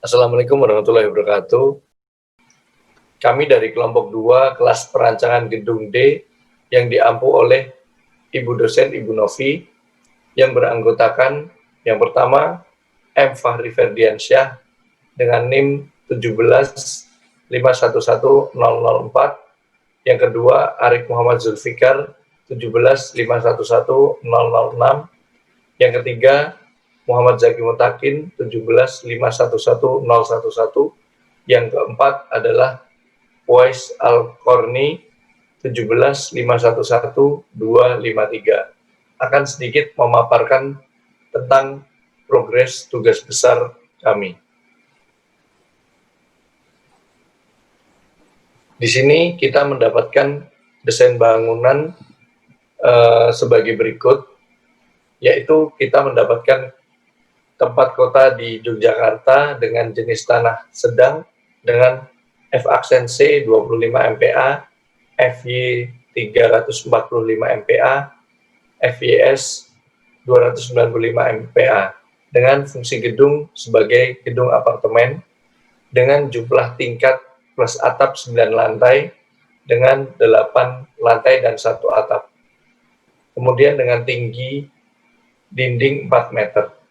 Assalamualaikum warahmatullahi wabarakatuh. Kami dari kelompok 2 kelas perancangan gedung D yang diampu oleh Ibu dosen Ibu Novi yang beranggotakan yang pertama M. Fahri Ferdiansyah dengan NIM 175110004, yang kedua Arif Muhammad Zulfikar 175110006, yang ketiga Muhammad Zaki Mutakin 175110011, yang keempat adalah Wais Al-Korni 175111253. Akan sedikit memaparkan tentang progres tugas besar kami. Di sini kita mendapatkan desain bangunan sebagai berikut, yaitu kita mendapatkan tempat kota di Yogyakarta dengan jenis tanah sedang dengan F aksen C 25 MPa, FY 345 MPa, FYS 295 MPa, dengan fungsi gedung sebagai gedung apartemen dengan jumlah tingkat plus atap 9 lantai dengan 8 lantai dan 1 atap. Kemudian dengan tinggi dinding 4 meter.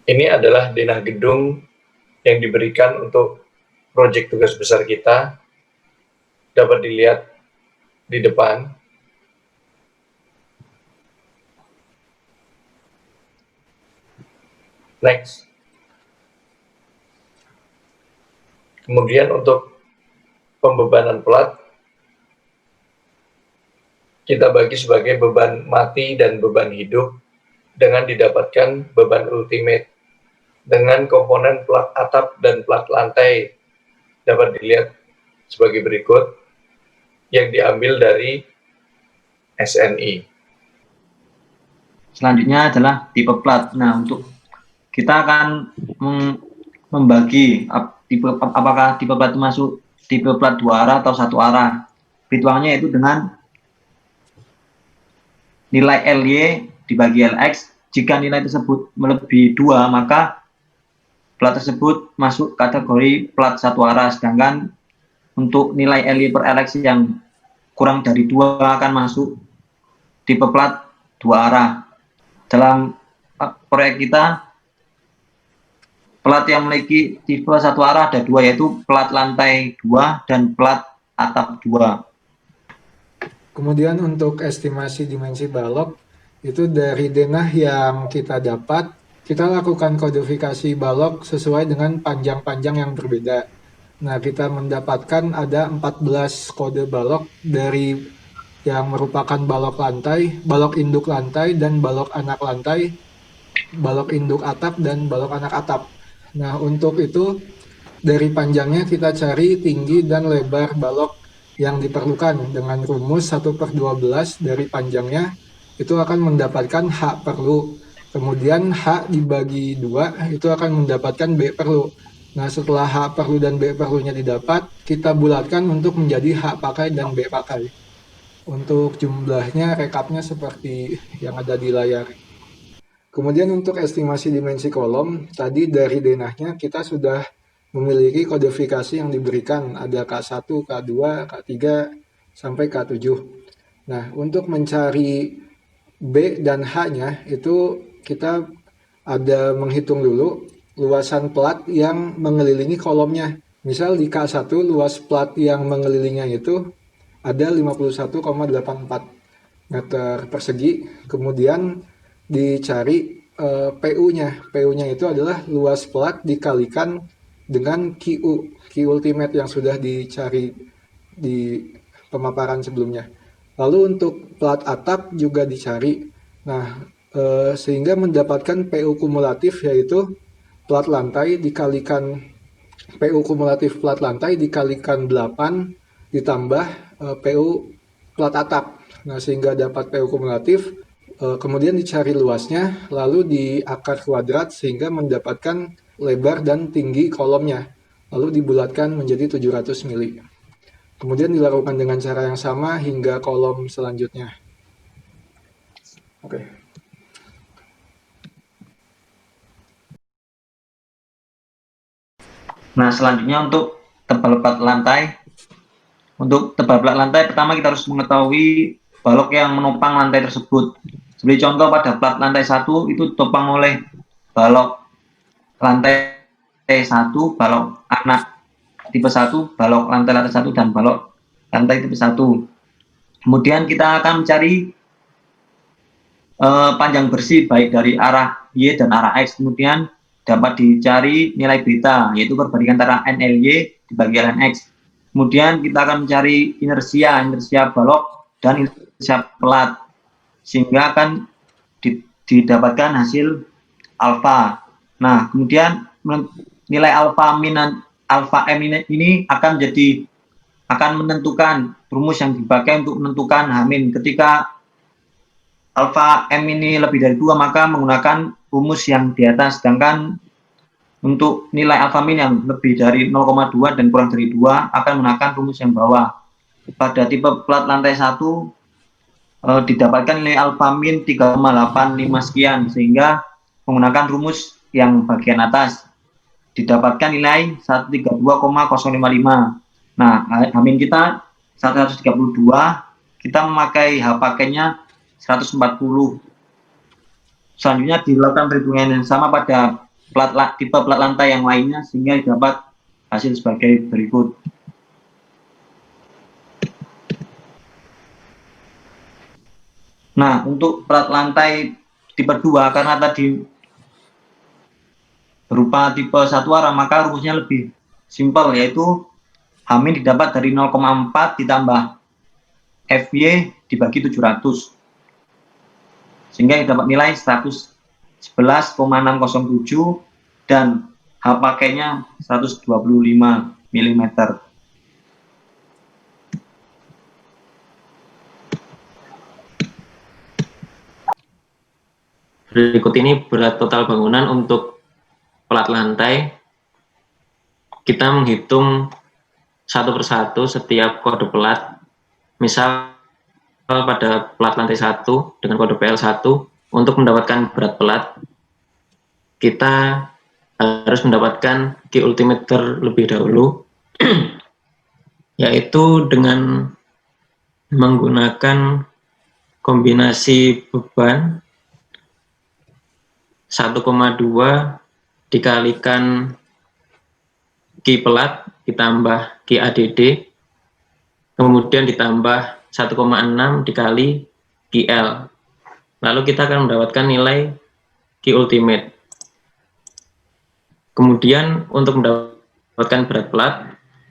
Ini adalah denah gedung yang diberikan untuk proyek tugas besar kita. Dapat dilihat di depan. Next. Kemudian untuk pembebanan plat, kita bagi sebagai beban mati dan beban hidup dengan didapatkan beban ultimate dengan komponen plat atap dan plat lantai dapat dilihat sebagai berikut yang diambil dari SNI. Selanjutnya adalah tipe plat. Nah, untuk kita akan membagi apakah tipe plat masuk tipe plat 2 arah atau 1 arah. Perhitungannya itu dengan nilai LY dibagi LX. Jika nilai tersebut melebihi 2, maka plat tersebut masuk kategori plat 1 arah, sedangkan untuk nilai LY per LX yang kurang dari 2 akan masuk tipe plat 2 arah. Dalam proyek kita, plat yang memiliki tipe 1 arah ada 2, yaitu plat lantai 2 dan plat atap 2. Kemudian untuk estimasi dimensi balok, itu dari denah yang kita dapat, kita lakukan kodifikasi balok sesuai dengan panjang-panjang yang berbeda. Nah, kita mendapatkan ada 14 kode balok dari yang merupakan balok lantai, balok induk lantai, dan balok anak lantai, balok induk atap, dan balok anak atap. Nah, untuk itu, dari panjangnya kita cari tinggi dan lebar balok yang diperlukan dengan rumus 1/12 dari panjangnya, itu akan mendapatkan H perlu. Kemudian H dibagi 2 itu akan mendapatkan B perlu. Nah, setelah H perlu dan B perlunya didapat, kita bulatkan untuk menjadi H pakai dan B pakai. Untuk jumlahnya, rekapnya seperti yang ada di layar. Kemudian untuk estimasi dimensi kolom, tadi dari denahnya kita sudah memiliki kodifikasi yang diberikan, ada K1, K2, K3, sampai K7. Nah, untuk mencari B dan H-nya, itu kita ada menghitung dulu luasan plat yang mengelilingi kolomnya. Misal di K1, luas plat yang mengelilinginya itu ada 51,84 meter persegi. Kemudian dicari PU-nya. PU-nya itu adalah luas plat dikalikan dengan QU, Q ultimate yang sudah dicari di pemaparan sebelumnya. Lalu untuk plat atap juga dicari. Nah, sehingga mendapatkan PU kumulatif, yaitu plat lantai dikalikan PU kumulatif plat lantai dikalikan 8 ditambah PU plat atap. Nah, sehingga dapat PU kumulatif, kemudian dicari luasnya, lalu diakar kuadrat sehingga mendapatkan lebar dan tinggi kolomnya, lalu dibulatkan menjadi 700 mili. Kemudian dilakukan dengan cara yang sama hingga kolom selanjutnya. Oke. Nah, selanjutnya untuk tebal plat lantai. Untuk tebal plat lantai, pertama kita harus mengetahui balok yang menopang lantai tersebut. Sebagai contoh pada plat lantai 1 itu ditopang oleh balok lantai 1, balok anak tipe 1, balok lantai 1 dan balok lantai tipe 1. Kemudian kita akan mencari panjang bersih baik dari arah Y dan arah X. Kemudian dapat dicari nilai beta, yaitu perbandingan antara NLY dibagi LNX. Kemudian kita akan mencari inersia balok dan inersia pelat, sehingga akan didapatkan hasil alfa. Nah, kemudian nilai alfa M ini akan menentukan rumus yang dipakai untuk menentukan H-. Ketika alfa M ini lebih dari 2, maka menggunakan rumus yang di atas. Sedangkan untuk nilai alfa min yang lebih dari 0,2 dan kurang dari 2 akan menggunakan rumus yang bawah. Pada tipe plat lantai 1 didapatkan nilai alfa min 3,85 sekian, sehingga menggunakan rumus yang bagian atas didapatkan nilai 132,055. Nah, H-min kita 132, kita memakai H pakainya 140. Selanjutnya dilakukan perhitungan yang sama pada tipe plat lantai yang lainnya, sehingga dapat hasil sebagai berikut. Nah, untuk plat lantai tipe 2, karena tadi berupa tipe satu arah, maka rumusnya lebih simpel, yaitu H- didapat dari 0,4 ditambah FY dibagi 700, sehingga dapat nilai 111,607 dan H pakainya 125 mm. Berikut ini berat total bangunan untuk plat lantai. Kita menghitung satu persatu setiap kode plat. Misal pada plat lantai 1 dengan kode PL1, untuk mendapatkan berat plat, kita harus mendapatkan Q ultimate terlebih dahulu, yaitu dengan menggunakan kombinasi beban 1,2 dikalikan Q pelat ditambah Q ADD, kemudian ditambah 1,6 dikali QL. Lalu kita akan mendapatkan nilai Q ultimate. Kemudian untuk mendapatkan berat plat,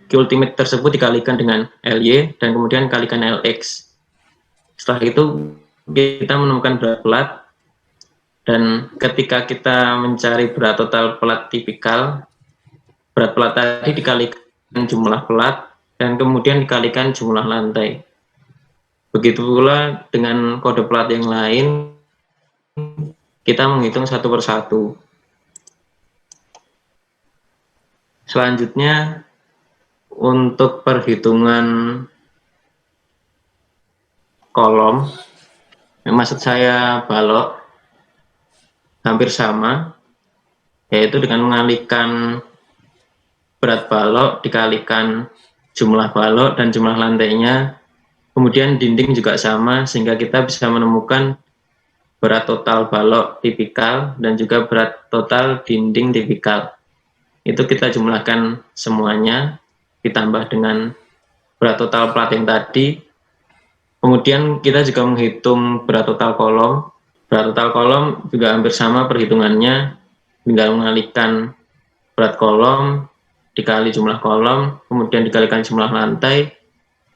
Q ultimate tersebut dikalikan dengan LY dan kemudian kalikan LX. Setelah itu kita menemukan berat plat, dan ketika kita mencari berat total plat tipikal, berat plat tadi dikalikan jumlah plat dan kemudian dikalikan jumlah lantai. Begitu pula dengan kode plat yang lain, kita menghitung satu persatu. Selanjutnya, untuk perhitungan kolom, maksud saya balok, hampir sama, yaitu dengan mengalihkan berat balok dikalikan jumlah balok dan jumlah lantainya. Kemudian dinding juga sama, sehingga kita bisa menemukan berat total balok tipikal dan juga berat total dinding tipikal. Itu kita jumlahkan semuanya, ditambah dengan berat total plat yang tadi. Kemudian kita juga menghitung berat total kolom. Berat total kolom juga hampir sama perhitungannya, tinggal mengalihkan berat kolom dikali jumlah kolom, kemudian dikalikan jumlah lantai,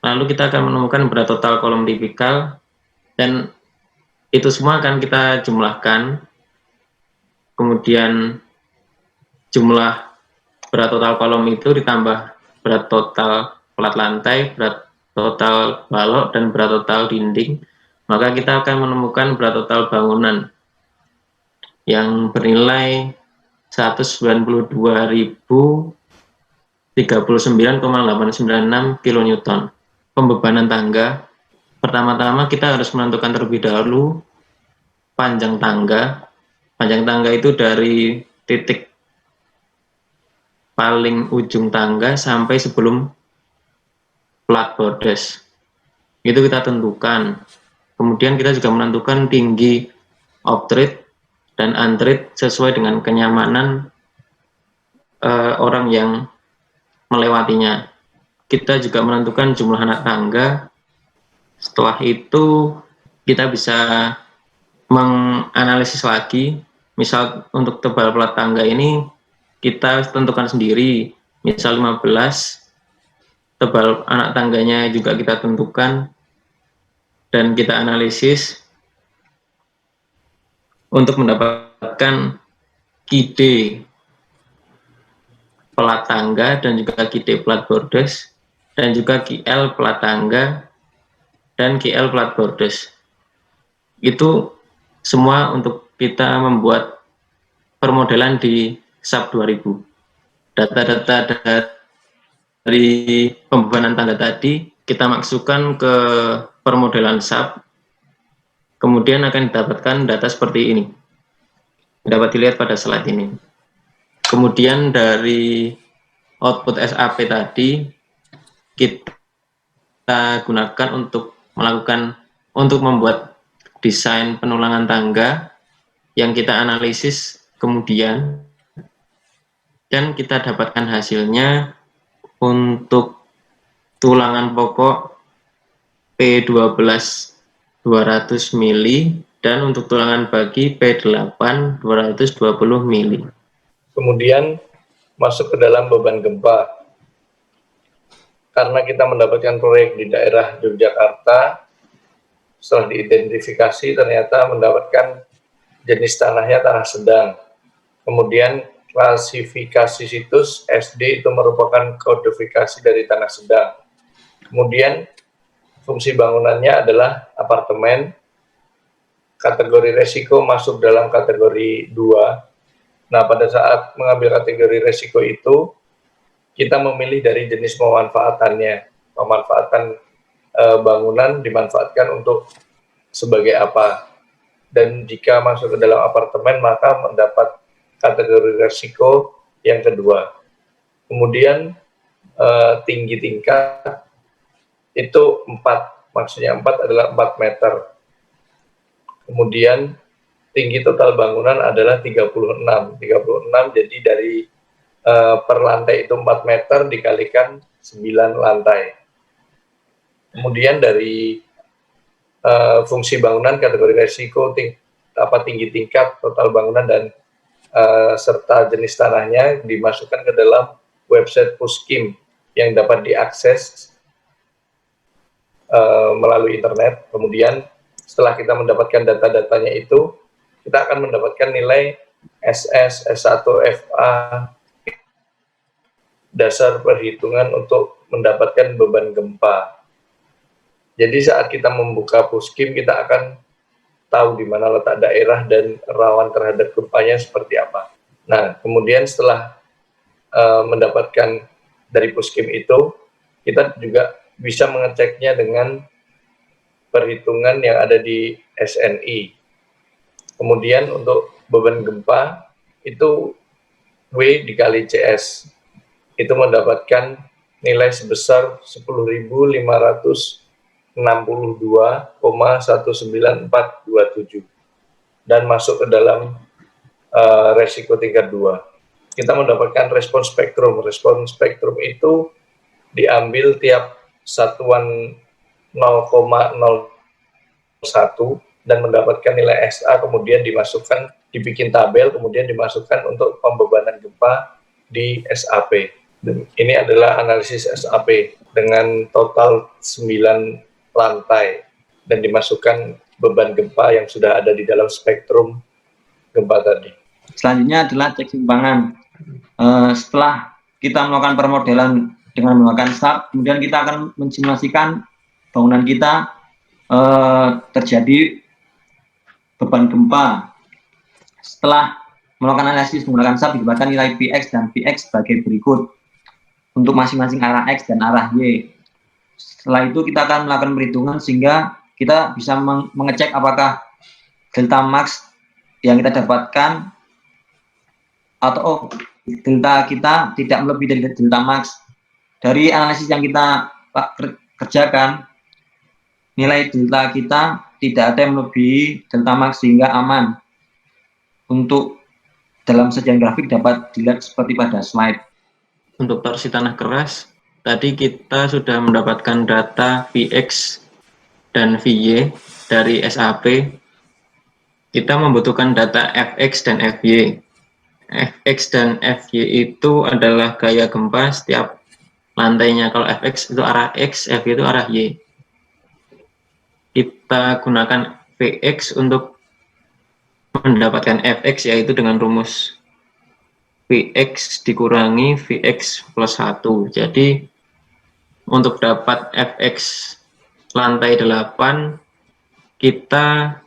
lalu kita akan menemukan berat total kolom tipikal, dan itu semua akan kita jumlahkan. Kemudian jumlah berat total kolom itu ditambah berat total plat lantai, berat total balok, dan berat total dinding, maka kita akan menemukan berat total bangunan yang bernilai 192.039,896 kN. Pembebanan tangga, pertama-tama kita harus menentukan terlebih dahulu panjang tangga. Panjang tangga itu dari titik paling ujung tangga sampai sebelum plat bordes. Itu kita tentukan. Kemudian kita juga menentukan tinggi off-tread dan on-tread sesuai dengan kenyamanan orang yang melewatinya. Kita juga menentukan jumlah anak tangga. Setelah itu kita bisa menganalisis lagi. Misal untuk tebal plat tangga ini kita tentukan sendiri. Misal 15, tebal anak tangganya juga kita tentukan dan kita analisis untuk mendapatkan KID plat tangga dan juga KID plat bordes dan juga KL plat tangga dan KL plat bordes. Itu semua untuk kita membuat permodelan di SAP 2000. Data-data dari pembebanan tangga tadi kita masukkan ke permodelan SAP, kemudian akan didapatkan data seperti ini. Dapat dilihat pada slide ini. Kemudian dari output SAP tadi kita gunakan untuk membuat desain penulangan tangga yang kita analisis kemudian, dan kita dapatkan hasilnya untuk tulangan pokok P12 200 mili dan untuk tulangan bagi P8 220 mili. Kemudian masuk ke dalam beban gempa. Karena kita mendapatkan proyek di daerah Yogyakarta, setelah diidentifikasi ternyata mendapatkan jenis tanahnya tanah sedang. Kemudian klasifikasi situs SD itu merupakan kodifikasi dari tanah sedang. Kemudian fungsi bangunannya adalah apartemen, kategori resiko masuk dalam kategori 2. Nah, pada saat mengambil kategori resiko itu, kita memilih dari jenis pemanfaatannya. Pemanfaatan bangunan dimanfaatkan untuk sebagai apa. Dan jika masuk ke dalam apartemen, maka mendapat kategori resiko yang kedua. Kemudian tinggi tingkat itu 4, maksudnya 4 adalah 4 meter. Kemudian tinggi total bangunan adalah 36 jadi dari per lantai itu 4 meter dikalikan 9 lantai. Kemudian dari fungsi bangunan, kategori resiko, tinggi tingkat, total bangunan, dan serta jenis tanahnya dimasukkan ke dalam website Puskim yang dapat diakses melalui internet. Kemudian setelah kita mendapatkan data-datanya itu, kita akan mendapatkan nilai SS, S1, FA, dasar perhitungan untuk mendapatkan beban gempa. Jadi saat kita membuka Puskim, kita akan tahu di mana letak daerah dan rawan terhadap gempanya seperti apa. Nah, kemudian setelah mendapatkan dari Puskim itu, kita juga bisa mengeceknya dengan perhitungan yang ada di SNI. Kemudian untuk beban gempa itu W dikali CS, itu mendapatkan nilai sebesar 10.562,19427 dan masuk ke dalam resiko tingkat 2. Kita mendapatkan respons spektrum. Respons spektrum itu diambil tiap satuan 0,01 dan mendapatkan nilai SA, kemudian dibikin tabel, kemudian dimasukkan untuk pembebanan gempa di SAP. Dan ini adalah analisis SAP dengan total 9 lantai dan dimasukkan beban gempa yang sudah ada di dalam spektrum gempa tadi. Selanjutnya adalah cek simpangan. Setelah kita melakukan permodelan dengan menggunakan SAP, kemudian kita akan mensimulasikan bangunan kita terjadi beban gempa. Setelah melakukan analisis menggunakan SAP, didapatkan nilai Px dan Vx sebagai berikut untuk masing-masing arah X dan arah Y. Setelah itu kita akan melakukan perhitungan sehingga kita bisa mengecek apakah delta max yang kita dapatkan atau delta kita tidak melebihi dari delta max. Dari analisis yang kita kerjakan, nilai delta kita tidak ada yang melebihi delta max sehingga aman. Untuk dalam sajian grafik dapat dilihat seperti pada slide. Untuk torsi tanah keras, tadi kita sudah mendapatkan data Vx dan Vy dari SAP. Kita membutuhkan data Fx dan Fy. Fx dan Fy itu adalah gaya gempa setiap lantainya. Kalau Fx itu arah X, Fy itu arah Y. Kita gunakan Vx untuk mendapatkan Fx, yaitu dengan rumus Vx dikurangi Vx plus 1. Jadi untuk dapat Fx lantai 8, kita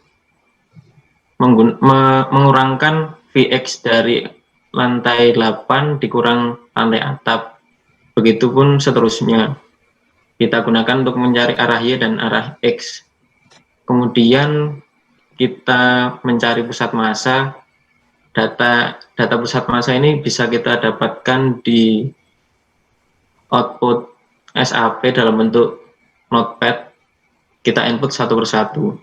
mengurangkan Vx dari lantai 8 dikurang lantai atap. Begitupun seterusnya. Kita gunakan untuk mencari arah Y dan arah X. Kemudian kita mencari pusat massa. Data pusat massa ini bisa kita dapatkan di output SAP dalam bentuk notepad. Kita input satu persatu.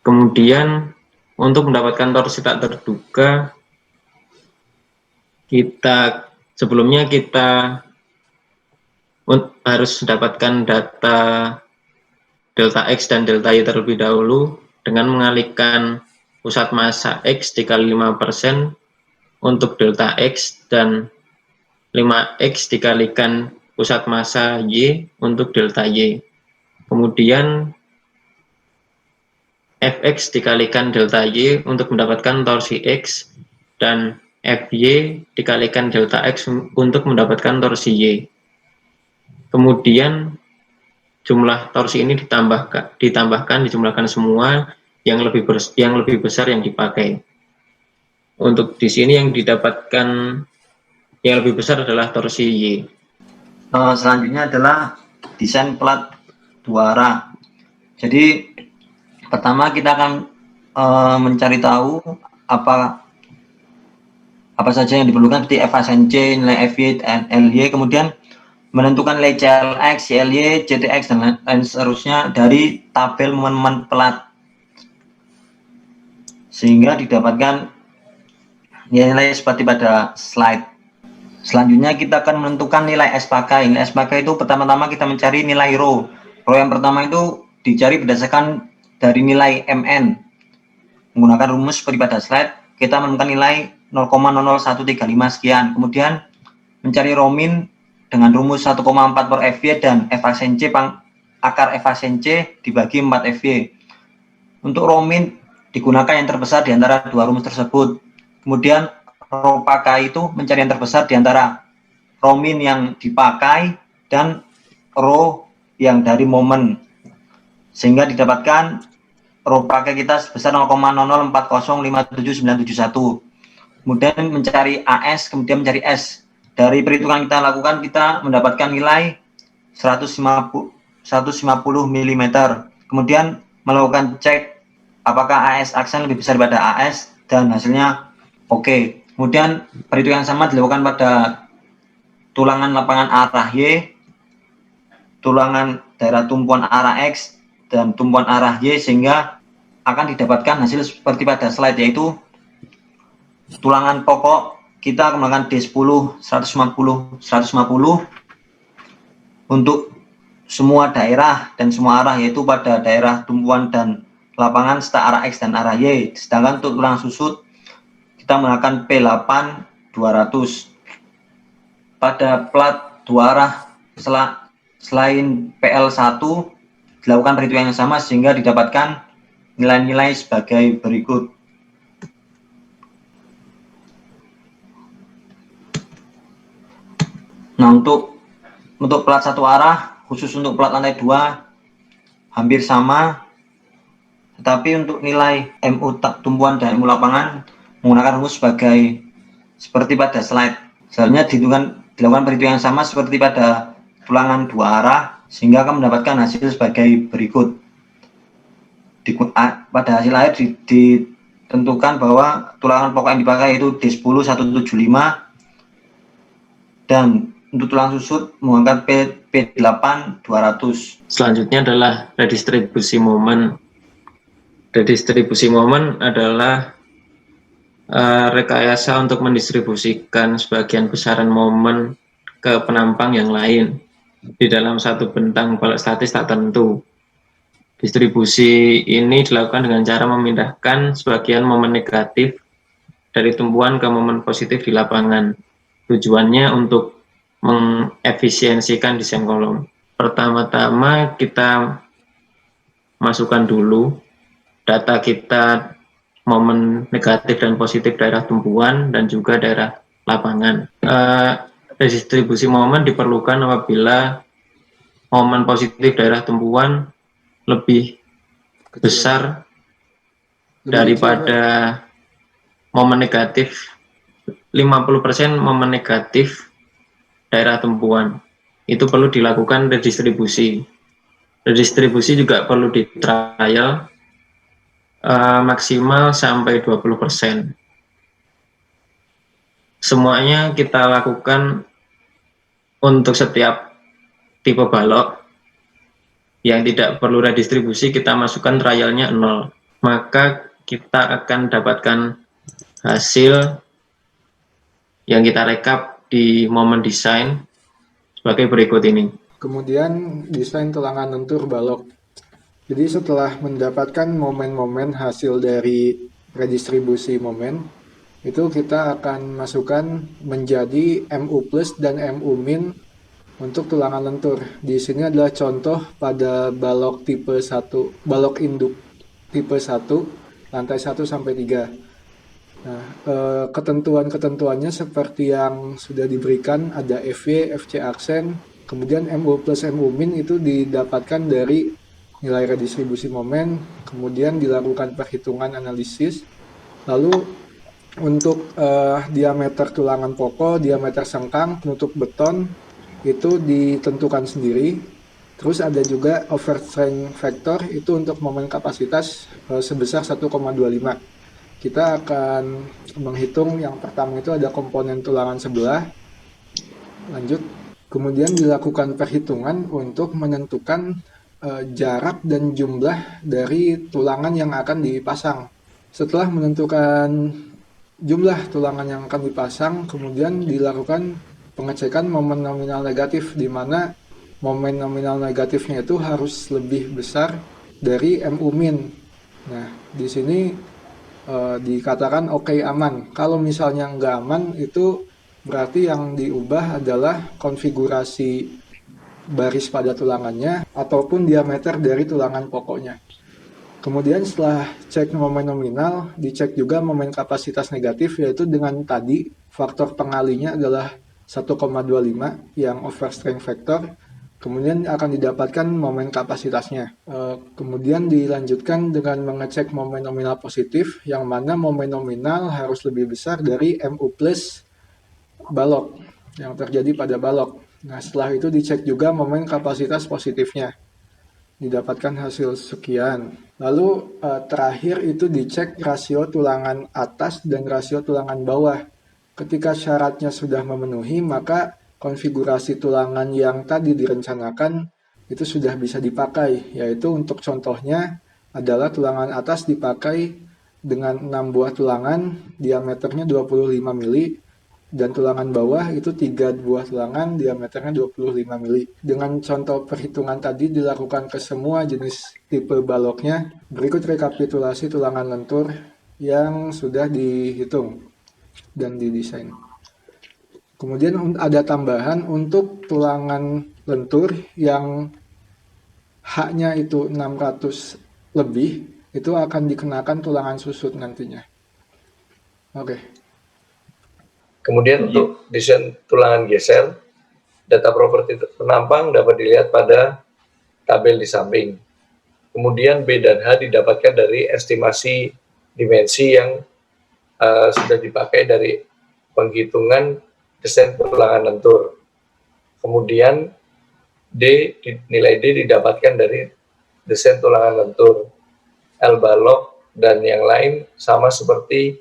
Kemudian untuk mendapatkan torsi tak terduga, sebelumnya kita harus mendapatkan data delta X dan delta Y terlebih dahulu dengan mengalihkan pusat massa X dikali 5% untuk delta X dan 5X dikalikan pusat massa Y untuk delta Y. Kemudian Fx dikalikan delta Y untuk mendapatkan torsi X dan Fy dikalikan delta X untuk mendapatkan torsi Y. Kemudian jumlah torsi ini dijumlahkan semua yang lebih besar yang dipakai. Untuk di sini yang didapatkan yang lebih besar adalah torsi Y. Selanjutnya adalah desain plat 2 arah. Jadi pertama kita akan mencari tahu apa saja yang diperlukan seperti FHSNC, nilai FY dan LY, kemudian menentukan nilai CLX, CLY, CTX dan lain seterusnya dari tabel momen plat sehingga didapatkan nilai seperti pada slide. Selanjutnya kita akan menentukan nilai S pakai. Nilai S pakai itu pertama-tama kita mencari nilai rho. Rho yang pertama itu dicari berdasarkan dari nilai MN. Menggunakan rumus seperti pada slide, kita menemukan nilai 0,00135 sekian. Kemudian mencari rho min dengan rumus 1,4 per Fy dan FHSNC akar FHSNC dibagi 4 Fy. Untuk rho min digunakan yang terbesar di antara dua rumus tersebut. Kemudian rho pakai itu mencari yang terbesar di antara rho min yang dipakai dan rho yang dari momen, sehingga didapatkan rho pakai kita sebesar 0,0405791. Kemudian mencari AS, kemudian mencari S. Dari perhitungan kita lakukan, kita mendapatkan nilai 150 mm. Kemudian melakukan cek apakah AS aksen lebih besar daripada AS dan hasilnya oke. Kemudian perhitungan yang sama dilakukan pada tulangan lapangan arah Y, tulangan daerah tumpuan arah X dan tumpuan arah Y, sehingga akan didapatkan hasil seperti pada slide, yaitu tulangan pokok kita menggunakan D10 150 untuk semua daerah dan semua arah, yaitu pada daerah tumpuan dan lapangan serta arah X dan arah Y. Sedangkan untuk tulang susut kita menggunakan P8 200. Pada plat 2 arah selain PL1 dilakukan perhitungan yang sama sehingga didapatkan nilai-nilai sebagai berikut. Nah, untuk plat 1 arah khusus untuk plat lantai 2 hampir sama, tetapi untuk nilai MU tumpuan dan MU lapangan menggunakan rumus seperti pada slide. Selanjutnya dilakukan perhitungan yang sama seperti pada tulangan 2 arah sehingga akan mendapatkan hasil sebagai berikut. Pada hasil akhir tentukan bahwa tulangan pokok yang dipakai itu D10 175 dan untuk tulang susut menggunakan P8 200. Selanjutnya adalah redistribusi momen. Redistribusi momen adalah rekayasa untuk mendistribusikan sebagian besaran momen ke penampang yang lain di dalam satu bentang balok statis tak tentu. Distribusi ini dilakukan dengan cara memindahkan sebagian momen negatif dari tumpuan ke momen positif di lapangan. Tujuannya untuk mengefisiensikan desain kolom. Pertama-tama kita masukkan dulu data kita momen negatif dan positif daerah tumpuan dan juga daerah lapangan. Redistribusi momen diperlukan apabila momen positif daerah tumpuan lebih besar daripada momen negatif 50% momen negatif daerah tumpuan. Itu perlu dilakukan redistribusi. Redistribusi juga perlu di trial maksimal sampai 20%. Semuanya kita lakukan untuk setiap tipe balok. Yang tidak perlu redistribusi kita masukkan trialnya 0. Maka kita akan dapatkan hasil yang kita rekap di momen desain sebagai berikut ini. Kemudian desain tulangan lentur balok. Jadi setelah mendapatkan momen-momen hasil dari redistribusi momen, itu kita akan masukkan menjadi MU plus dan MU min untuk tulangan lentur. Di sini adalah contoh pada balok tipe 1, balok induk tipe 1, lantai 1 sampai 3. Nah, ketentuan-ketentuannya seperti yang sudah diberikan, ada FV, FC aksen, kemudian MU plus MU min itu didapatkan dari nilai redistribusi momen, kemudian dilakukan perhitungan analisis, lalu untuk diameter tulangan pokok, diameter sengkang, penutup beton, itu ditentukan sendiri. Terus ada juga overstrength factor, itu untuk momen kapasitas sebesar 1,25. Kita akan menghitung yang pertama itu ada komponen tulangan sebelah, lanjut, kemudian dilakukan perhitungan untuk menentukan jarak dan jumlah dari tulangan yang akan dipasang. Setelah menentukan jumlah tulangan yang akan dipasang, kemudian dilakukan pengecekan momen nominal negatif, di mana momen nominal negatifnya itu harus lebih besar dari MU min. Nah, di sini dikatakan oke, aman. Kalau misalnya nggak aman, itu berarti yang diubah adalah konfigurasi baris pada tulangannya ataupun diameter dari tulangan pokoknya. Kemudian setelah cek momen nominal, dicek juga momen kapasitas negatif, yaitu dengan tadi faktor pengalinya adalah 1,25 yang overstrength factor, kemudian akan didapatkan momen kapasitasnya. Kemudian dilanjutkan dengan mengecek momen nominal positif, yang mana momen nominal harus lebih besar dari MU plus balok yang terjadi pada balok. Nah, setelah itu dicek juga momen kapasitas positifnya, didapatkan hasil sekian. Lalu terakhir itu dicek rasio tulangan atas dan rasio tulangan bawah. Ketika syaratnya sudah memenuhi, maka konfigurasi tulangan yang tadi direncanakan itu sudah bisa dipakai, yaitu untuk contohnya adalah tulangan atas dipakai dengan 6 buah tulangan, diameternya 25 mili, dan tulangan bawah itu 3 buah tulangan, diameternya 25 mili. Dengan contoh perhitungan tadi dilakukan ke semua jenis tipe baloknya. Berikut rekapitulasi tulangan lentur yang sudah dihitung dan didesain. Kemudian ada tambahan untuk tulangan lentur yang H-nya itu 600 lebih, itu akan dikenakan tulangan susut nantinya. Oke. Kemudian untuk desain tulangan geser, data properti penampang dapat dilihat pada tabel di samping. Kemudian B dan H didapatkan dari estimasi dimensi yang sudah dipakai dari penghitungan desain tulangan lentur. Kemudian nilai D didapatkan dari desain tulangan lentur. L balok dan yang lain sama seperti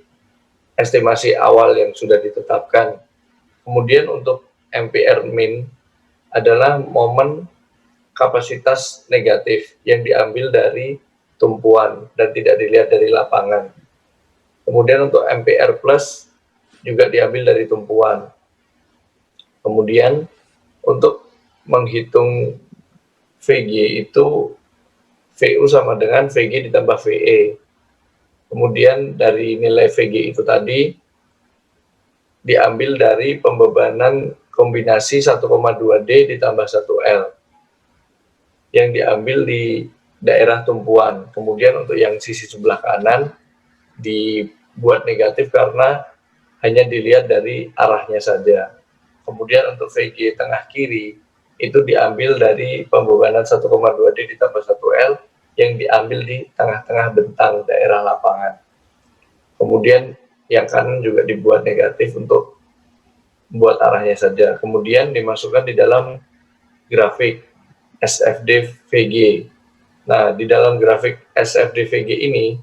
estimasi awal yang sudah ditetapkan. Kemudian untuk MPR min adalah momen kapasitas negatif yang diambil dari tumpuan dan tidak dilihat dari lapangan. Kemudian untuk MPR plus juga diambil dari tumpuan. Kemudian untuk menghitung VG itu VU sama dengan VG ditambah VE. Kemudian dari nilai VG itu tadi diambil dari pembebanan kombinasi 1,2D ditambah 1L yang diambil di daerah tumpuan. Kemudian untuk yang sisi sebelah kanan dibuat negatif karena hanya dilihat dari arahnya saja. Kemudian untuk VG tengah kiri itu diambil dari pembebanan 1,2D ditambah 1L yang diambil di tengah-tengah bentang daerah lapangan. Kemudian yang kanan juga dibuat negatif untuk buat arahnya saja. Kemudian dimasukkan di dalam grafik SFD VG. Nah, di dalam grafik SFD VG ini,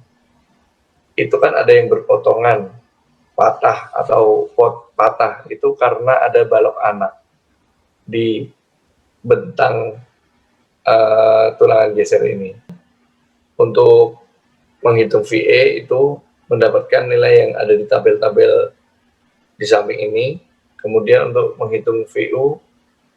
itu kan ada yang berpotongan, patah atau pot patah, itu karena ada balok anak di bentang tulangan geser ini. Untuk menghitung VE itu mendapatkan nilai yang ada di tabel-tabel di samping ini. Kemudian untuk menghitung VU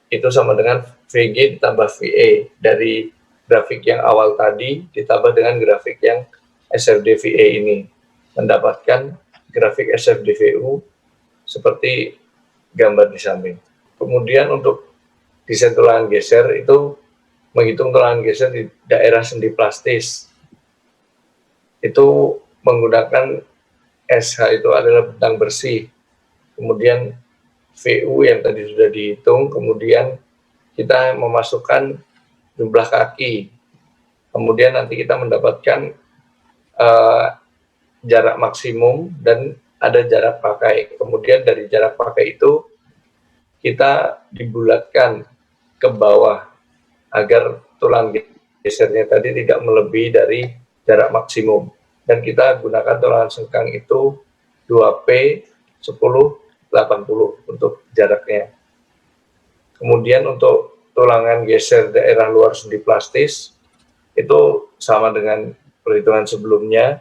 itu sama dengan VG ditambah VE dari grafik yang awal tadi ditambah dengan grafik yang SFD VE ini, mendapatkan grafik SFD VU seperti gambar di samping. Kemudian untuk desain tulangan geser itu menghitung tulangan geser di daerah sendi plastis. Itu menggunakan SH itu adalah bentang bersih. Kemudian VU yang tadi sudah dihitung, kemudian kita memasukkan jumlah kaki. Kemudian nanti kita mendapatkan jarak maksimum dan ada jarak pakai. Kemudian dari jarak pakai itu kita dibulatkan ke bawah agar tulang gesernya tadi tidak melebihi dari jarak maksimum. Dan kita gunakan tulangan sengkang itu 2P 10 80 untuk jaraknya. Kemudian untuk tulangan geser daerah luar sendi plastis itu sama dengan perhitungan sebelumnya,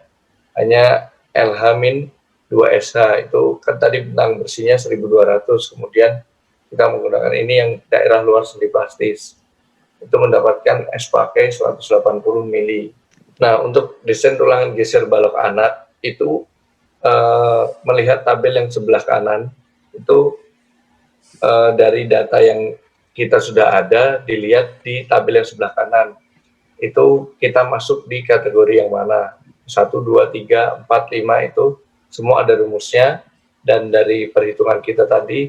hanya LH-2SH itu kan tadi bentang bersihnya 1200, kemudian kita menggunakan ini yang daerah luar sendi plastis. Itu mendapatkan S pakai 180 mili. Nah, untuk desain tulangan geser balok anak itu melihat tabel yang sebelah kanan itu dari data yang kita sudah ada dilihat di tabel yang sebelah kanan itu kita masuk di kategori yang mana 1, 2, 3, 4, 5 itu semua ada rumusnya dan dari perhitungan kita tadi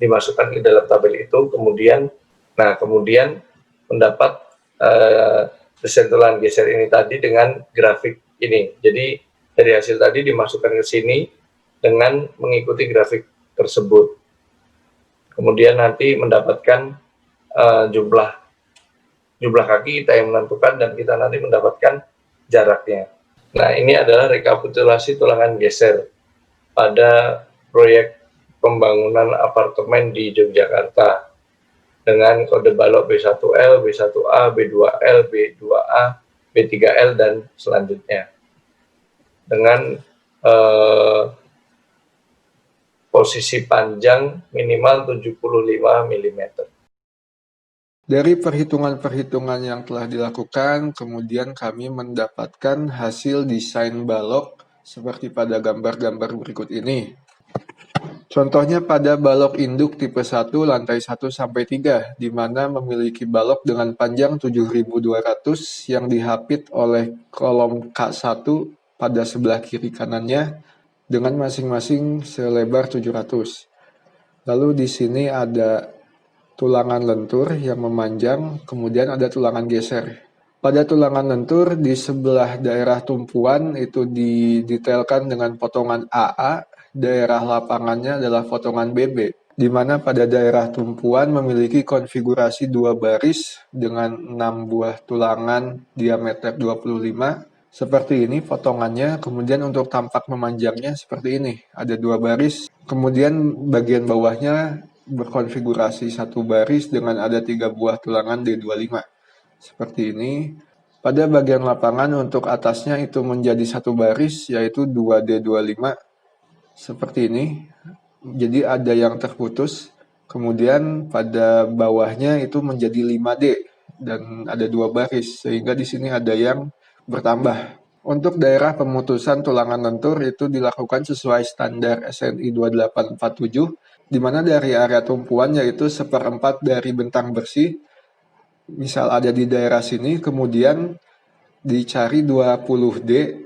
dimasukkan ke dalam tabel itu kemudian mendapat desain tulangan geser ini tadi dengan grafik ini. Jadi dari hasil tadi dimasukkan ke sini dengan mengikuti grafik tersebut. Kemudian nanti mendapatkan jumlah kaki kita yang menentukan dan kita nanti mendapatkan jaraknya. Nah, ini adalah rekapitulasi tulangan geser pada proyek pembangunan apartemen di Yogyakarta dengan kode balok B1L, B1A, B2L, B2A, B3L dan selanjutnya. Dengan posisi panjang minimal 75 mm. Dari perhitungan-perhitungan yang telah dilakukan, kemudian kami mendapatkan hasil desain balok seperti pada gambar-gambar berikut ini. Contohnya pada balok induk tipe 1 lantai 1-3, di mana memiliki balok dengan panjang 7.200 yang dihapit oleh kolom K1 pada sebelah kiri kanannya dengan masing-masing selebar 700. Lalu di sini ada tulangan lentur yang memanjang, kemudian ada tulangan geser. Pada tulangan lentur di sebelah daerah tumpuan itu didetailkan dengan potongan AA, daerah lapangannya adalah potongan BB, di mana pada daerah tumpuan memiliki konfigurasi 2 baris dengan 6 buah tulangan diameter 25 Seperti ini potongannya, kemudian untuk tampak memanjangnya seperti ini. Ada 2 baris, kemudian bagian bawahnya berkonfigurasi 1 baris dengan ada 3 buah tulangan D25. Seperti ini. Pada bagian lapangan untuk atasnya itu menjadi 1 baris, yaitu 2D25. Seperti ini. Jadi ada yang terputus. Kemudian pada bawahnya itu menjadi 5D dan ada 2 baris, sehingga di sini ada yang bertambah. Untuk daerah pemutusan tulangan lentur itu dilakukan sesuai standar SNI 2847, di mana dari area tumpuan yaitu 1/4 dari bentang bersih, misal ada di daerah sini, kemudian dicari 20D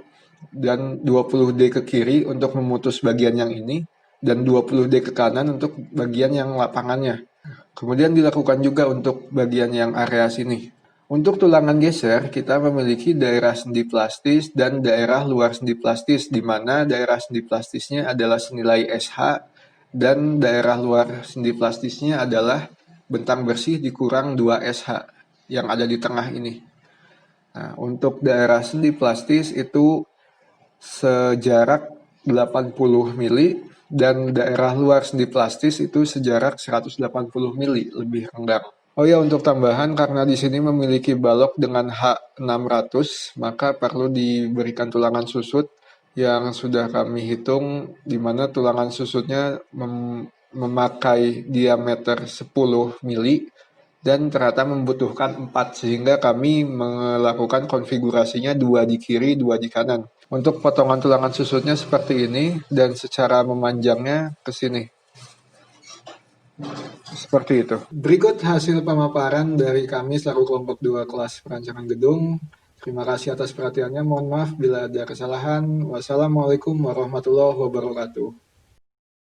dan 20D ke kiri untuk memutus bagian yang ini, dan 20D ke kanan untuk bagian yang lapangannya. Kemudian dilakukan juga untuk bagian yang area sini. Untuk tulangan geser, kita memiliki daerah sendi plastis dan daerah luar sendi plastis, di mana daerah sendi plastisnya adalah senilai SH, dan daerah luar sendi plastisnya adalah bentang bersih dikurang 2 SH, yang ada di tengah ini. Nah, untuk daerah sendi plastis itu sejarak 80 mili, dan daerah luar sendi plastis itu sejarak 180 mili, lebih renggang. Oh ya, untuk tambahan, karena di sini memiliki balok dengan H600, maka perlu diberikan tulangan susut yang sudah kami hitung, di mana tulangan susutnya memakai diameter 10 mili dan ternyata membutuhkan 4, sehingga kami melakukan konfigurasinya 2 di kiri, 2 di kanan. Untuk potongan tulangan susutnya seperti ini, dan secara memanjangnya ke sini. Seperti itu. Berikut hasil pemaparan dari kami selaku kelompok 2 kelas perancangan gedung. Terima kasih atas perhatiannya. Mohon maaf bila ada kesalahan. Wassalamualaikum warahmatullahi wabarakatuh.